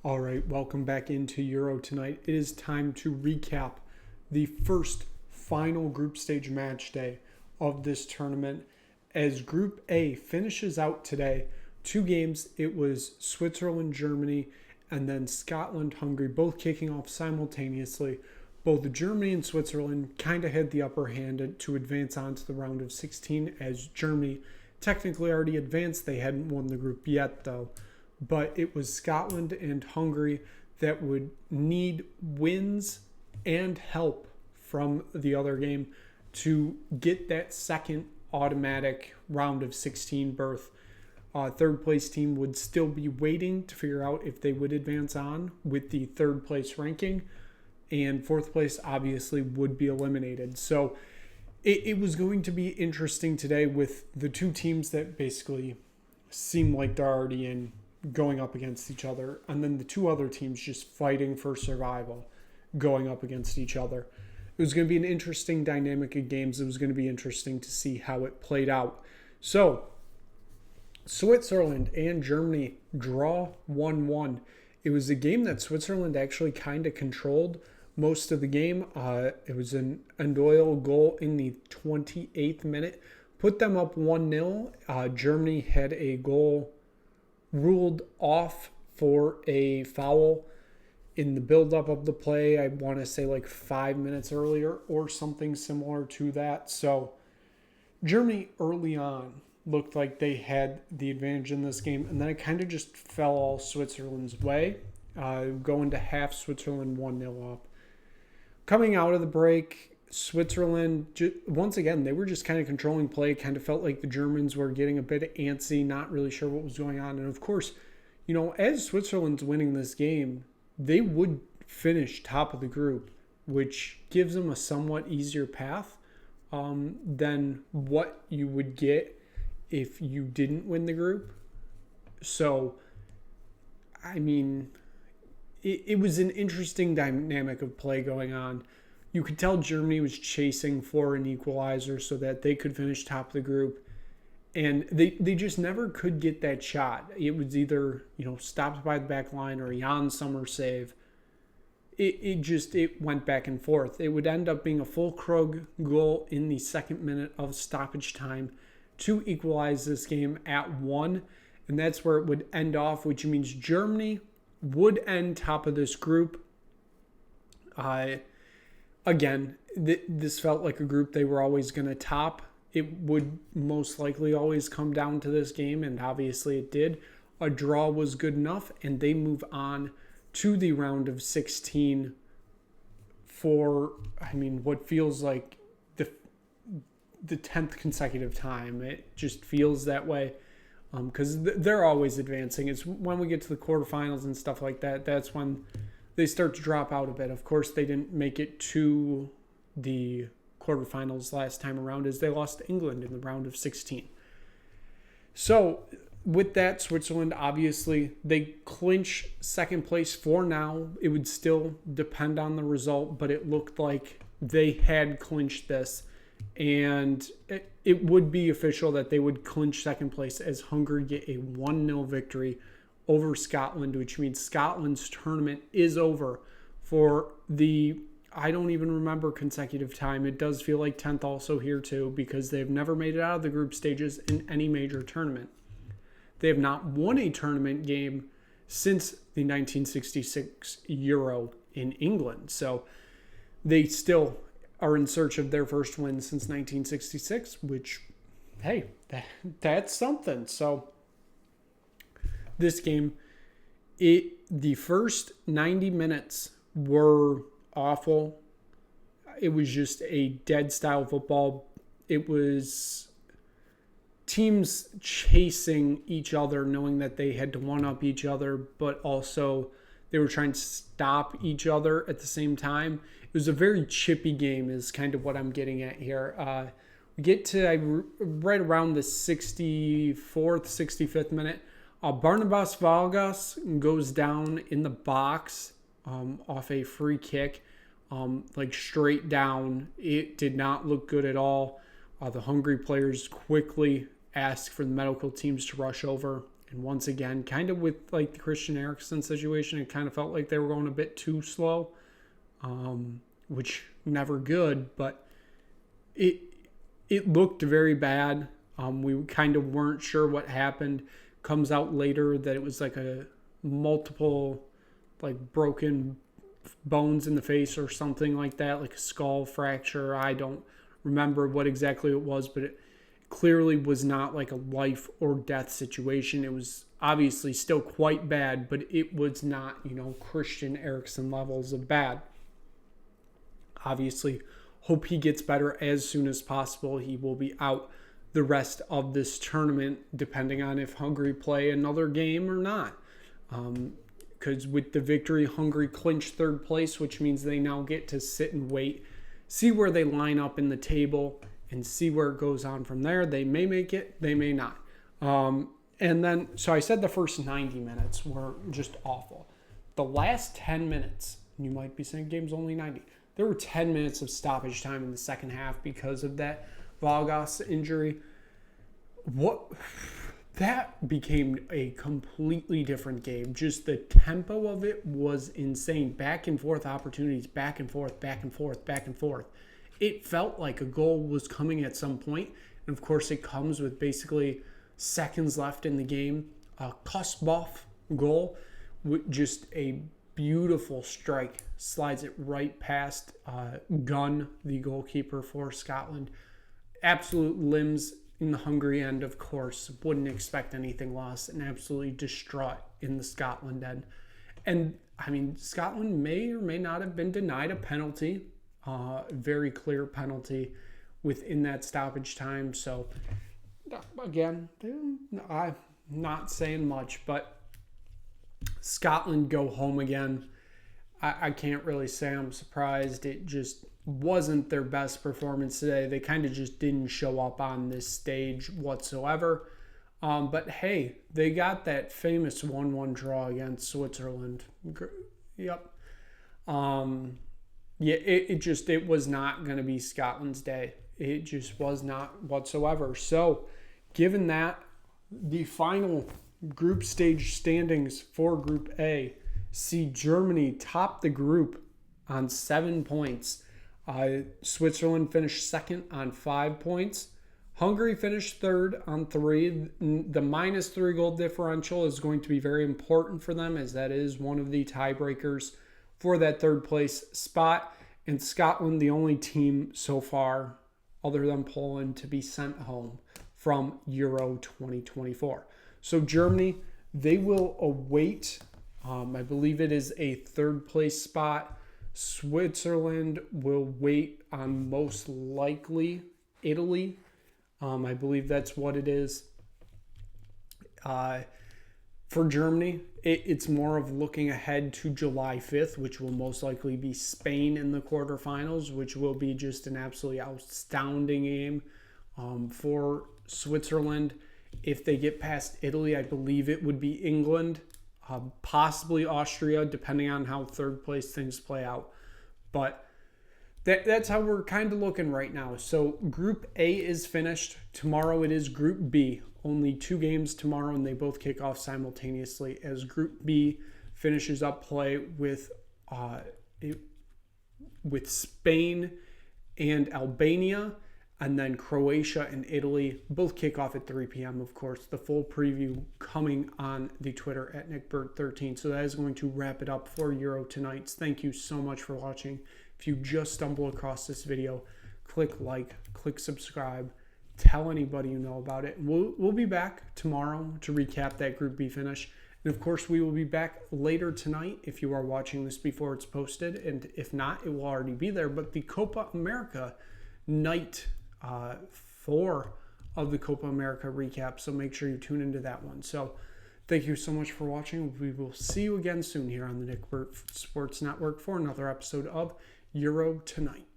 All right, welcome back into Euro tonight. It is time to recap the first final group stage match day of this tournament as Group A finishes out today. Two games, it was Switzerland, Germany, and then Scotland, Hungary, both kicking off simultaneously. Both Germany and Switzerland kind of had the upper hand to advance on to the round of 16 as Germany technically already advanced. They hadn't won the group yet, though. But it was Scotland and Hungary that would need wins and help from the other game to get that second automatic round of 16 berth. Third place team would still be waiting to figure out if they would advance on with the third place ranking, and fourth place obviously would be eliminated. So it was going to be interesting today with the two teams that basically seem like they're already in going up against each other, and then the two other teams just fighting for survival going up against each other. It was going to be an interesting dynamic of games. It was going to be interesting to see how it played out. So Switzerland and Germany draw 1-1. It was a game that Switzerland actually kind of controlled most of the game. It was an Ndoye goal in the 28th minute, put them up 1-0. Germany had a goal ruled off for a foul in the buildup of the play. I want to say like 5 minutes earlier or something similar to that. So Germany early on looked like they had the advantage in this game, and then it kind of just fell all Switzerland's way. Going to half, Switzerland 1-0 up. Coming out of the break, Switzerland, once again, they were just kind of controlling play. Kind of felt like the Germans were getting a bit antsy, not really sure what was going on. And of course, as Switzerland's winning this game, they would finish top of the group, which gives them a somewhat easier path than what you would get if you didn't win the group. So, I mean, it was an interesting dynamic of play going on. You could tell Germany was chasing for an equalizer so that they could finish top of the group. And they just never could get that shot. It was either, stopped by the back line or a Jan Sommer save. It went back and forth. It would end up being a full Krug goal in the second minute of stoppage time to equalize this game at 1. And that's where it would end off, which means Germany would end top of this group. Again, this felt like a group they were always going to top. It would most likely always come down to this game, and obviously it did. A draw was good enough, and they move on to the round of 16 for, what feels like the 10th consecutive time. It just feels that way because they're always advancing. It's when we get to the quarterfinals and stuff like that, that's when they start to drop out a bit. Of course, they didn't make it to the quarterfinals last time around as they lost to England in the round of 16. So with that, Switzerland, obviously, they clinch second place for now. It would still depend on the result, but it looked like they had clinched this. And it would be official that they would clinch second place as Hungary get a 1-0 victory over Scotland, which means Scotland's tournament is over for I don't even remember consecutive time. It does feel like 10th also here too, because they've never made it out of the group stages in any major tournament. They have not won a tournament game since the 1966 Euro in England. So they still are in search of their first win since 1966, which, hey, that's something. So this game, the first 90 minutes were awful. It was just a dead style football. It was teams chasing each other, knowing that they had to one-up each other, but also they were trying to stop each other at the same time. It was a very chippy game is kind of what I'm getting at here. We get to right around the 64th, 65th minute. Barnabas Vargas goes down in the box off a free kick, straight down. It did not look good at all. The Hungary players quickly asked for the medical teams to rush over And once again, kind of with like the Christian Eriksen situation, it kind of felt like they were going a bit too slow, which never good, but it looked very bad. We kind of weren't sure what happened. Comes out later that it was like a multiple like broken bones in the face or something like that, like a skull fracture. I don't remember what exactly it was, but it clearly was not like a life or death situation. It was obviously still quite bad, but it was not, Christian Eriksen levels of bad. Obviously, hope he gets better as soon as possible. He will be out the rest of this tournament, depending on if Hungary play another game or not. Because with the victory, Hungary clinched third place, which means they now get to sit and wait, see where they line up in the table, and see where it goes on from there. They may make it, they may not. And then, so I said the first 90 minutes were just awful. The last 10 minutes, you might be saying game's only 90. There were 10 minutes of stoppage time in the second half because of that Vargas injury. That became a completely different game. Just the tempo of it was insane. Back and forth opportunities, back and forth, back and forth, back and forth. It felt like a goal was coming at some point. And of course, it comes with basically seconds left in the game. A Kospov goal with just a beautiful strike. Slides it right past Gunn, the goalkeeper for Scotland. Absolute limbs in the Hungary end, of course. Wouldn't expect anything less, and absolutely distraught in the Scotland end. And, I mean, Scotland may or may not have been denied a penalty. Very clear penalty within that stoppage time. So, again, I'm not saying much, but Scotland go home again. I can't really say I'm surprised. It just wasn't their best performance today. They kind of just didn't show up on this stage whatsoever. But hey, they got that famous 1-1 draw against Switzerland. Yep. It was not going to be Scotland's day. It just was not whatsoever. So, given that, the final group stage standings for Group A see Germany top the group on 7 points. Switzerland finished second on 5 points. Hungary finished third on 3. The -3 goal differential is going to be very important for them, as that is one of the tiebreakers for that third place spot. And Scotland, the only team so far, other than Poland, to be sent home from Euro 2024. So Germany, they will await, I believe it is a third place spot. Switzerland will wait on most likely Italy. I believe that's what it is. For Germany, it's more of looking ahead to July 5th, which will most likely be Spain in the quarterfinals, which will be just an absolutely outstanding game for Switzerland. If they get past Italy, I believe it would be England, possibly Austria, depending on how third place things play out. But that's how we're kind of looking right now. So Group A is finished. Tomorrow it is Group B. Only 2 games tomorrow, and they both kick off simultaneously as Group B finishes up play with Spain and Albania, and then Croatia and Italy both kick off at 3 p.m. Of course, the full preview coming on the Twitter at NickBird13. So that is going to wrap it up for Euro Tonight. Thank you so much for watching. If you just stumble across this video, click like, click subscribe, tell anybody you know about it. We'll be back tomorrow to recap that Group B finish. And of course, we will be back later tonight if you are watching this before it's posted. And if not, it will already be there. But the Copa America night 4 of the Copa America recap. So make sure you tune into that one. So thank you so much for watching. We will see you again soon here on the Nick Burt Sports Network for another episode of Euro Tonight.